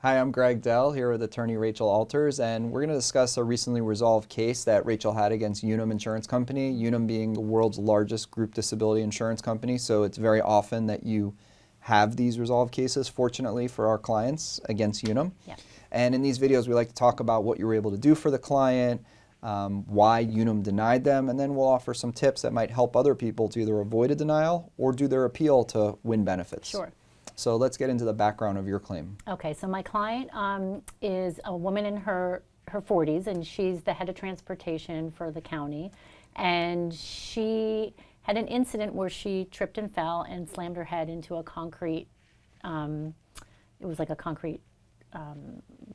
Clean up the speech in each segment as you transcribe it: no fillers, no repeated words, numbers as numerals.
Hi, I'm Greg Dell here with attorney Rachel Alters, and we're going to discuss a recently resolved case that Rachel had against Unum Insurance Company, Unum being the world's largest group disability insurance company, so it's very often that you have these resolved cases, fortunately for our clients, against Unum. Yeah. And in these videos, we like to talk about what you were able to do for the client, why Unum denied them, and then we'll offer some tips that might help other people to either avoid a denial or do their appeal to win benefits. Sure. So let's get into the background of your claim. Okay, so my client is a woman in her 40s, and she's the head of transportation for the county. And she had an incident where she tripped and fell and slammed her head into a concrete, it was like a concrete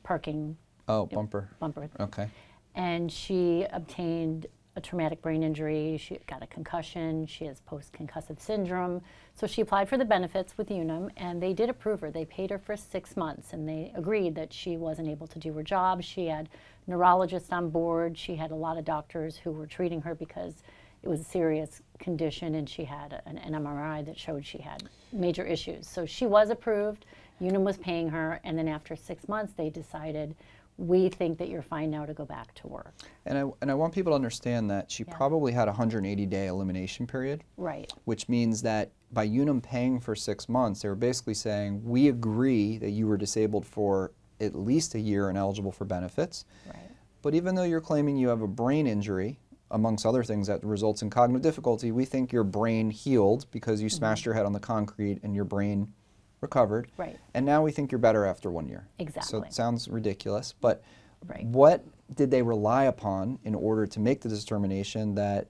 parking Bumper. bumper. Okay. And she obtained a traumatic brain injury. She got a concussion. She has post-concussive syndrome. So she applied for the benefits with Unum, and they did approve her. They paid her for 6 months, and they agreed that she wasn't able to do her job. She had neurologists on board. She had a lot of doctors who were treating her because it was a serious condition, and she had an MRI that showed she had major issues. So she was approved. Unum was paying her, and then after 6 months, they decided, we think that you're fine now to go back to work. And I want people to understand that she probably had a 180-day elimination period. Right. Which means that by Unum paying for 6 months, they were basically saying, we agree that you were disabled for at least a year and eligible for benefits. Right. But even though you're claiming you have a brain injury, amongst other things that results in cognitive difficulty, we think your brain healed because you smashed your head on the concrete and your brain recovered. Right. And now we think you're better after 1 year. Exactly. So it sounds ridiculous, but Right. what did they rely upon in order to make the determination that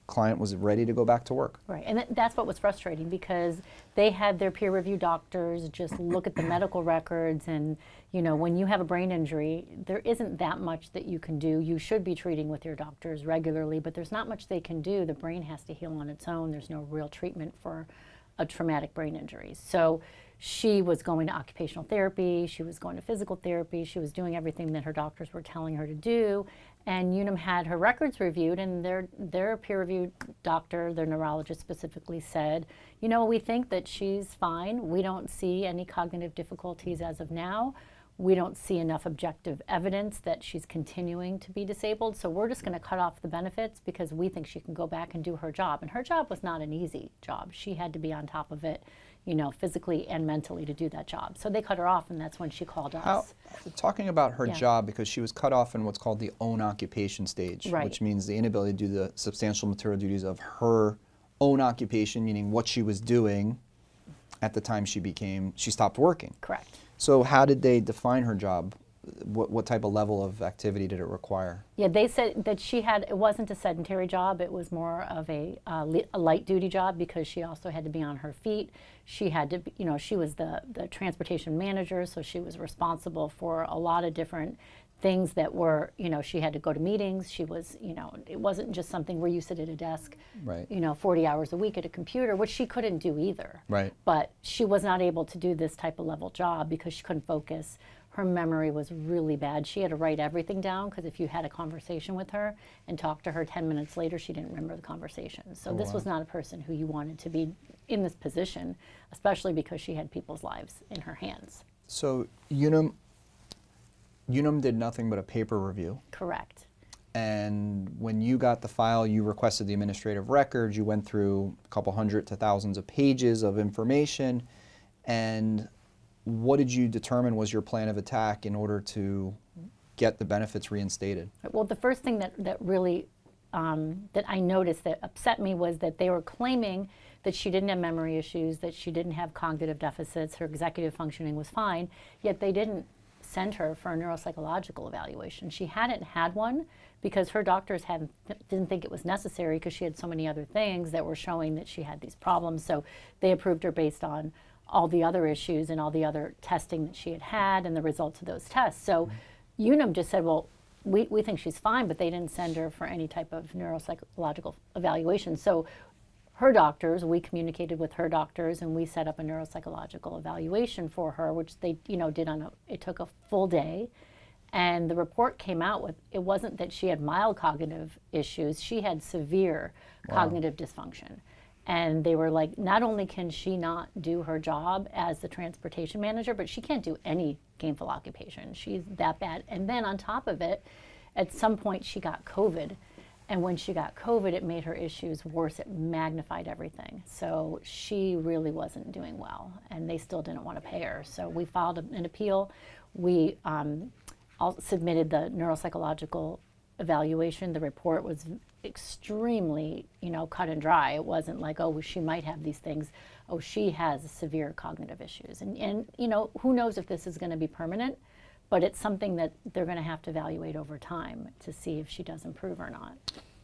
client was ready to go back to work? Right, and that's what was frustrating, because they had their peer review doctors just look at the medical records, and you know, when you have a brain injury, there isn't that much that you can do. You should be treating with your doctors regularly, but there's not much they can do. The brain has to heal on its own. There's no real treatment for a traumatic brain injury. So she was going to occupational therapy, she was going to physical therapy, she was doing everything that her doctors were telling her to do, and Unum had her records reviewed, and their peer-reviewed doctor, their neurologist specifically said, you know, we think that she's fine. We don't see any cognitive difficulties as of now. We don't see enough objective evidence that she's continuing to be disabled, so we're just going to cut off the benefits because we think she can go back and do her job. And her job was not an easy job. She had to be on top of it, you know, physically and mentally to do that job. So they cut her off, and that's when she called us. Talking about her job, because she was cut off in what's called the own occupation stage, Right. which means the inability to do the substantial material duties of her own occupation, meaning what she was doing at the time she stopped working. Correct. So how did they define her job? What type of level of activity did it require? Yeah, they said that it wasn't a sedentary job, it was more of a light duty job, because she also had to be on her feet. She had to, you know, she was the transportation manager, so she was responsible for a lot of different things that were, you know, she had to go to meetings. She was, you know, it wasn't just something where you sit at a desk, Right. you know, 40 hours a week at a computer, which she couldn't do either. Right. But she was not able to do this type of level job because she couldn't focus. Her memory was really bad. She had to write everything down, because if you had a conversation with her and talked to her 10 minutes later, she didn't remember the conversation. So this was not a person who you wanted to be in this position, especially because she had people's lives in her hands. So Unum did nothing but a paper review. Correct. And when you got the file, you requested the administrative records, you went through a couple hundred to thousands of pages of information, and what did you determine was your plan of attack in order to get the benefits reinstated? Well, the first thing that really that I noticed that upset me was that they were claiming that she didn't have memory issues, that she didn't have cognitive deficits, her executive functioning was fine, yet they didn't send her for a neuropsychological evaluation. She hadn't had one because her doctors didn't think it was necessary, because she had so many other things that were showing that she had these problems. So they approved her based on all the other issues and all the other testing that she had and the results of those tests. So Unum just said, well, we think she's fine, but they didn't send her for any type of neuropsychological evaluation. So her doctors, we communicated with her doctors, and we set up a neuropsychological evaluation for her, which they, you know, did it took a full day. And the report came out with, it wasn't that she had mild cognitive issues, she had severe cognitive dysfunction. And they were like, not only can she not do her job as the transportation manager, but she can't do any gainful occupation. She's that bad. And then on top of it, at some point she got COVID. And when she got COVID, it made her issues worse. It magnified everything. So she really wasn't doing well, and they still didn't want to pay her. So we filed an appeal. We all submitted the neuropsychological evaluation. The report was extremely, cut and dry. It wasn't like, oh, she might have these things. Oh, she has severe cognitive issues. And who knows if this is going to be permanent, but it's something that they're going to have to evaluate over time to see if she does improve or not.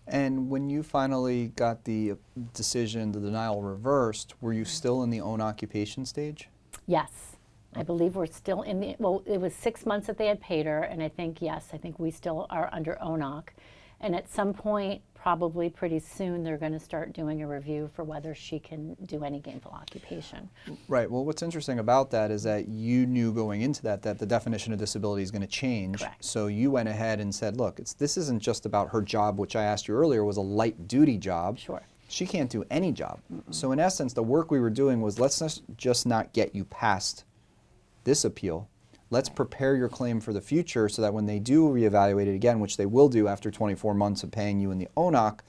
And when you finally got the decision, the denial reversed, were you still in the own occupation stage? Yes. I believe we're still in the, well, it was 6 months that they had paid her, and I think we still are under ONOC. And at some point, probably pretty soon, they're going to start doing a review for whether she can do any gainful occupation. Right. Well, what's interesting about that is that you knew going into that the definition of disability is going to change. Correct. So you went ahead and said, look, this isn't just about her job, which I asked you earlier was a light duty job. Sure. She can't do any job. So in essence, the work we were doing was let's just not get you past this appeal. Let's prepare your claim for the future so that when they do reevaluate it again, which they will do after 24 months of paying you in the ONOC,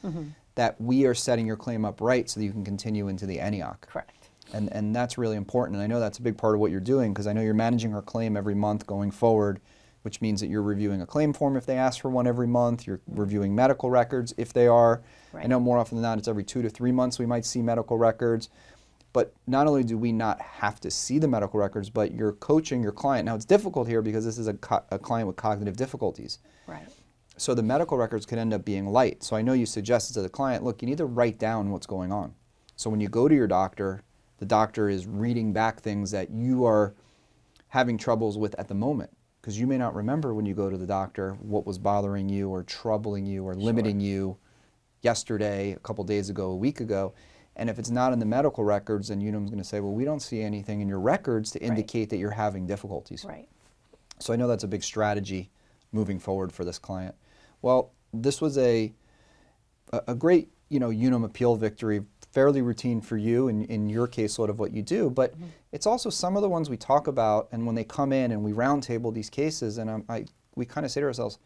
that we are setting your claim up right so that you can continue into the ENEOC. Correct. And that's really important. And I know that's a big part of what you're doing because I know you're managing her claim every month going forward, which means that you're reviewing a claim form if they ask for one every month. You're reviewing medical records if they are. Right. I know more often than not it's every 2 to 3 months we might see medical records. But not only do we not have to see the medical records, but you're coaching your client. Now, it's difficult here because this is a client with cognitive difficulties. Right. So the medical records could end up being light. So I know you suggested to the client, look, you need to write down what's going on. So when you go to your doctor, the doctor is reading back things that you are having troubles with at the moment. Because you may not remember when you go to the doctor what was bothering you or troubling you or limiting you yesterday, a couple days ago, a week ago. And if it's not in the medical records, then Unum's going to say, well, we don't see anything in your records to indicate that you're having difficulties. Right. So I know that's a big strategy moving forward for this client. Well, this was a great, Unum appeal victory, fairly routine for you in your case, sort of what you do, but it's also some of the ones we talk about, and when they come in and we roundtable these cases, and we kind of say to ourselves,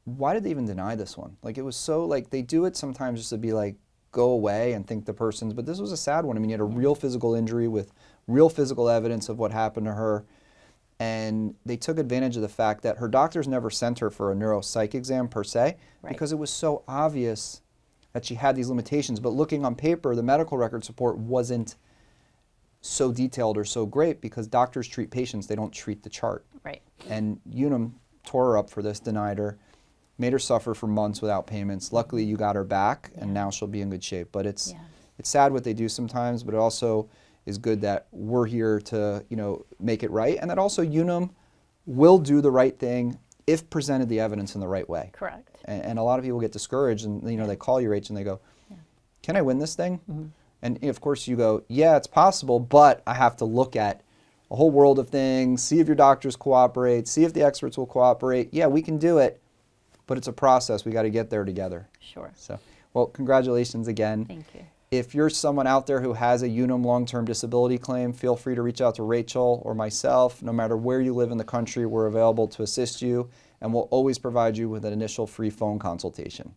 why did they even deny this one? Like, it was so, like, they do it sometimes just to be like, go away and think the person's, but this was a sad one. I mean, you had a real physical injury with real physical evidence of what happened to her, and they took advantage of the fact that her doctors never sent her for a neuropsych exam per se, because it was so obvious that she had these limitations. But looking on paper, the medical record support wasn't so detailed or so great because doctors treat patients, they don't treat the chart. Right. And Unum tore her up for this, denied her, made her suffer for months without payments. Luckily, you got her back, and now she'll be in good shape. But it's sad what they do sometimes, but it also is good that we're here to make it right, and that also Unum will do the right thing if presented the evidence in the right way. Correct. And a lot of people get discouraged, and they call you, Rach, and they go, "Can I win this thing?" And of course, you go, "Yeah, it's possible, but I have to look at a whole world of things, see if your doctors cooperate, see if the experts will cooperate. Yeah, we can do it." But it's a process. We got to get there together. Sure. So, well, congratulations again. Thank you. If you're someone out there who has a Unum long-term disability claim, feel free to reach out to Rachel or myself. No matter where you live in the country, we're available to assist you, and we'll always provide you with an initial free phone consultation.